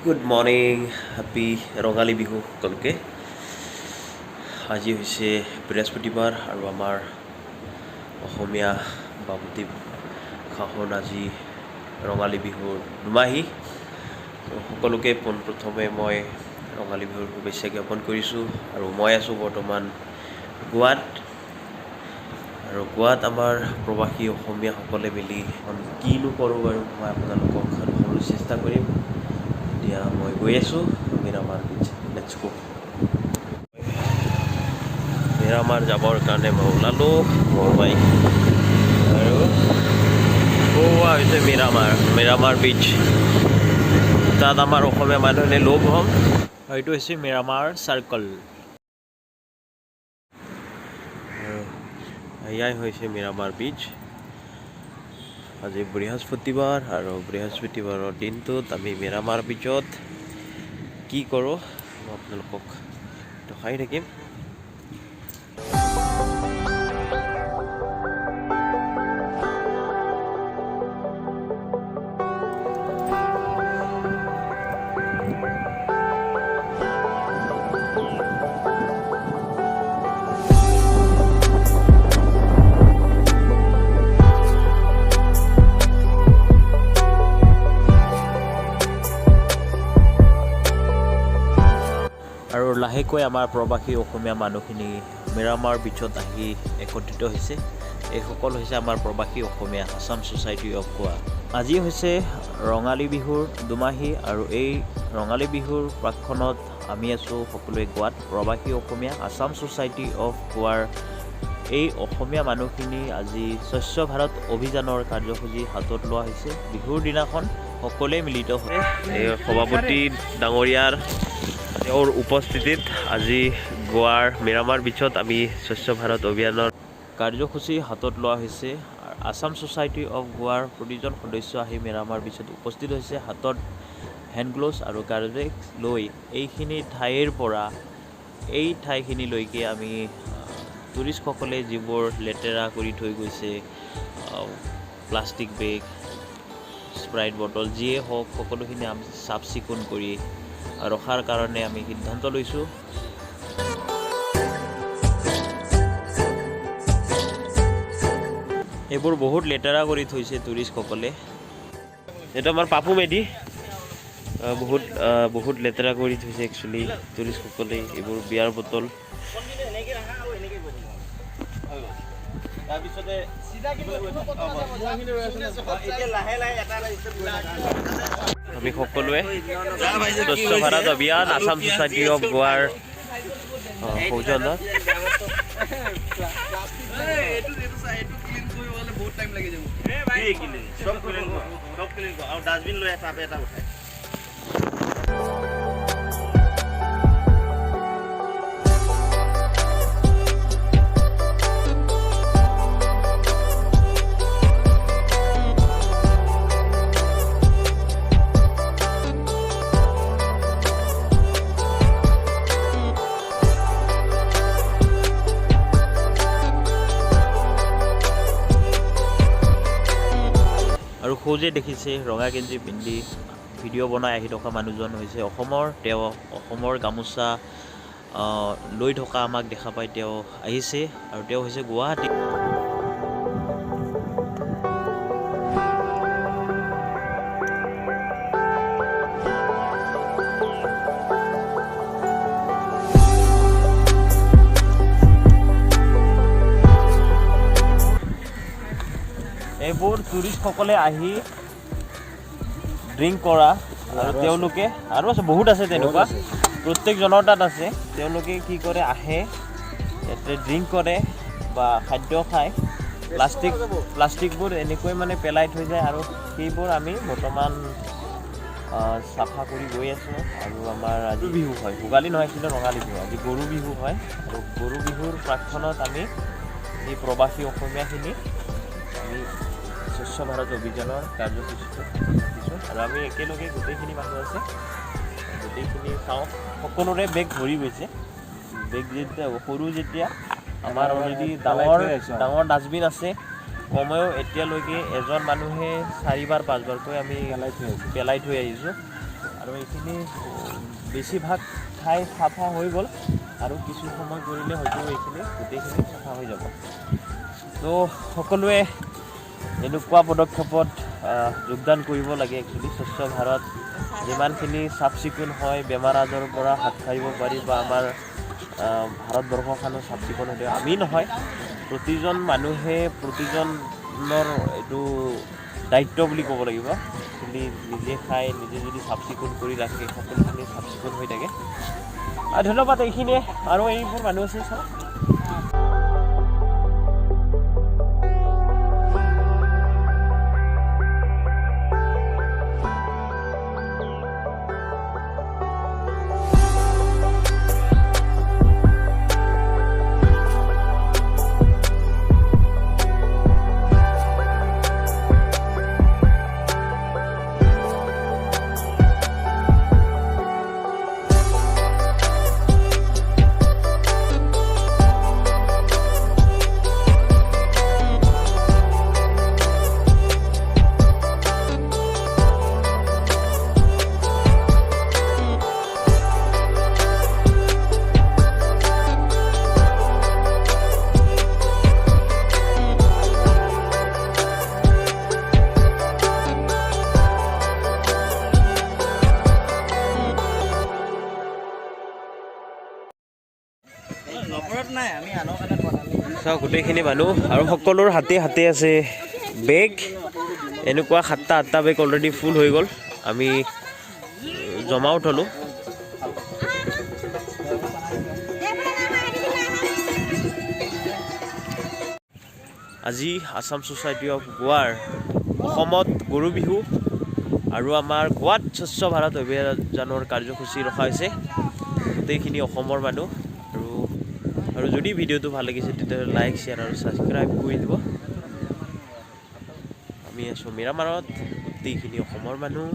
Good morning happy Rongali Bihu সকলোকে আজি হৈছে বৃহস্পতিবাৰ আৰু আমাৰ অসমীয়া বাপতি সাহোন আজি ৰঙালী বিহুৰ দুমাহী সকলোকে পোনপ্ৰথমে মই ৰঙালী বিহুৰ শুভেচ্ছা জ্ঞাপন কৰিছোঁ আৰু মই আছোঁ বৰ্তমান গোৱাত আৰু গোৱাত আমাৰ প্ৰবাসী অসমীয়াসকলে মিলি কিনো কৰোঁ বাৰু মই আপোনালোকক দেখাবলৈ চেষ্টা কৰিম এতিয়া মই গৈ আছোঁ মিৰামাৰ বিচ লেটছ গো মিৰামাৰ যাবৰ কাৰণে মই ওলালোঁ মোৰ বাইক আৰু গোৱা হৈছে মিৰামাৰ বিচ তাত আমাৰ অসমীয়া মানুহে লগ হ'ম এইটো হৈছে মিৰামাৰ চাৰ্কল আৰু এয়াই হৈছে মিৰামাৰ বিচ আজি বৃহস্পতিবাৰ আৰু বৃহস্পতিবাৰৰ দিনটোত আমি মিৰামাৰ বিচত কি কৰোঁ মই আপোনালোকক দেখাই থাকিম আৰু লাহেকৈ আমাৰ প্ৰবাসী অসমীয়া মানুহখিনি মিৰামাৰ বিচত আহি একত্ৰিত হৈছে এইসকল হৈছে আমাৰ প্ৰবাসী অসমীয়া আছাম ছ'চাইটি অফ গোৱা আজি হৈছে ৰঙালী বিহুৰ দুমাহী আৰু এই ৰঙালী বিহুৰ প্ৰাকক্ষণত আমি আছোঁ সকলোৱে গোৱাত প্ৰবাসী অসমীয়া আছাম ছ'চাইটি অফ গোৱাৰ এই অসমীয়া মানুহখিনি আজি স্বচ্ছ ভাৰত অভিযানৰ কাৰ্যসূচী হাতত লোৱা হৈছে বিহুৰ দিনাখন সকলোৱে মিলিত হৈ এই সভাপতি ডাঙৰীয়াৰ তেওঁৰ উপস্থিতিত আজি গোৱাৰ মিৰামাৰ বিচত আমি স্বচ্ছ ভাৰত অভিযানৰ কাৰ্যসূচী হাতত লোৱা হৈছে আছাম ছ'চাইটি অফ গোৱাৰ প্ৰতিজন সদস্য আহি মিৰামাৰ বিচত উপস্থিত হৈছে হাতত হেণ্ড গ্ল'ভছ আৰু গাৰ্বেজ লৈ এইখিনি ঠাইৰ পৰা এই ঠাইখিনিলৈকে আমি টুৰিষ্টসকলে যিবোৰ লেতেৰা কৰি থৈ গৈছে প্লাষ্টিক বেগ স্প্ৰাইট বটল যিয়ে হওক সকলোখিনি আমি চাফ চিকুণ কৰি ৰখাৰ কাৰণে আমি সিদ্ধান্ত লৈছোঁ এইবোৰ বহুত লেতেৰা কৰি থৈছে টুৰিষ্টসকলে এইটো আমাৰ পাপু মেধি বহুত লেতেৰা কৰি থৈছে একচুৱেলি টুৰিষ্টসকলে এইবোৰ বিয়াৰ বটল আমি সকলোৱে স্বচ্ছ ভাৰত অভিযান আছাম ছ'চাইটি অফ গোৱাৰ সৌজন্যত ডাষ্টবিন লৈ এটা উঠাই আৰু সৌজে দেখিছে ৰঙা গেঞ্জি পিন্ধি ভিডিঅ' বনাই আহি থকা মানুহজন হৈছে অসমৰ তেওঁ অসমৰ গামোচা লৈ থকা আমাক দেখা পাই তেওঁ আহিছে আৰু তেওঁ হৈছে গুৱাহাটী এইবোৰ টুৰিষ্টসকলে আহি ড্ৰিংক কৰা আৰু তেওঁলোকে আৰু আছে বহুত আছে তেনেকুৱা প্ৰত্যেকজনৰ তাত আছে তেওঁলোকে কি কৰে আহে ইয়াতে ড্ৰিংক কৰে বা খাদ্য খায় প্লাষ্টিকবোৰ এনেকৈ মানে পেলাই থৈ যায় আৰু সেইবোৰ আমি বৰ্তমান চাফা কৰি গৈ আছোঁ আৰু আমাৰ আজি বিহু হয় ভোগালী নহয় কিন্তু ৰঙালী বিহু আজি গৰু বিহু হয় আৰু গৰু বিহুৰ প্ৰাকক্ষণত আমি এই প্ৰবাসী অসমীয়াখিনি আমি স্বচ্ছ ভাৰত অভিযানৰ কাৰ্যসূচীটো দিছোঁ আৰু আমি একেলগে গোটেইখিনি মানুহ আছে গোটেইখিনি চাওঁ সকলোৰে বেগ ভৰি গৈছে বেগ যেতিয়া সৰু যেতিয়া আমাৰ অলৰেডি ডাঙৰ ডাষ্টবিন আছে কমেও এতিয়ালৈকে এজন মানুহে 4-5বাৰকৈ আমি পেলাই থৈ আহিছোঁ আৰু এইখিনি বেছিভাগ ঠাই চাফা হৈ গ'ল আৰু কিছু সময় কৰিলে হয়তো এইখিনি গোটেইখিনি চাফা হৈ যাব। তো সকলোৱে এনেকুৱা পদক্ষেপত যোগদান কৰিব লাগে। একচুৱেলি স্বচ্ছ ভাৰত যিমানখিনি চাফ চিকুণ হয়, বেমাৰ আজাৰৰ পৰা হাত সাৰিব পাৰি বা আমাৰ ভাৰতবৰ্ষখনো চাফ চিকুণ হৈ থাকে। আমি নহয়, প্ৰতিজন মানুহে প্ৰতিজনৰ এইটো দায়িত্ব বুলি ক'ব লাগিব। একচুৱেলি নিজে খাই নিজে যদি চাফ চিকুণ কৰি ৰাখে, সকলোখিনি চাফ চিকুণ হৈ থাকে। ধন্যবাদ। এইখিনিয়ে আৰু এইবোৰ মানুহ আছে চাওক। চাওক গোটেইখিনি মানুহ আৰু সকলোৰ হাতে হাতে আছে বেগ। এনেকুৱা 7টা বেগ অলৰেডি ফুল হৈ গ'ল। আমি জমাও থলোঁ। আজি আছাম ছ'চাইটি অফ গোৱাৰ অসমত গৰু বিহু আৰু আমাৰ গোৱাত স্বচ্ছ ভাৰত অভিযানৰ কাৰ্যসূচী ৰখা হৈছে। গোটেইখিনি অসমৰ মানুহ আৰু যদি ভিডিঅ'টো ভাল লাগিছে তেতিয়াহ'লে লাইক, শ্বেয়াৰ আৰু ছাবস্ক্ৰাইব কৰি দিব। আমি আছোঁ মিৰামাৰত, গোটেইখিনি অসমৰ মানুহ।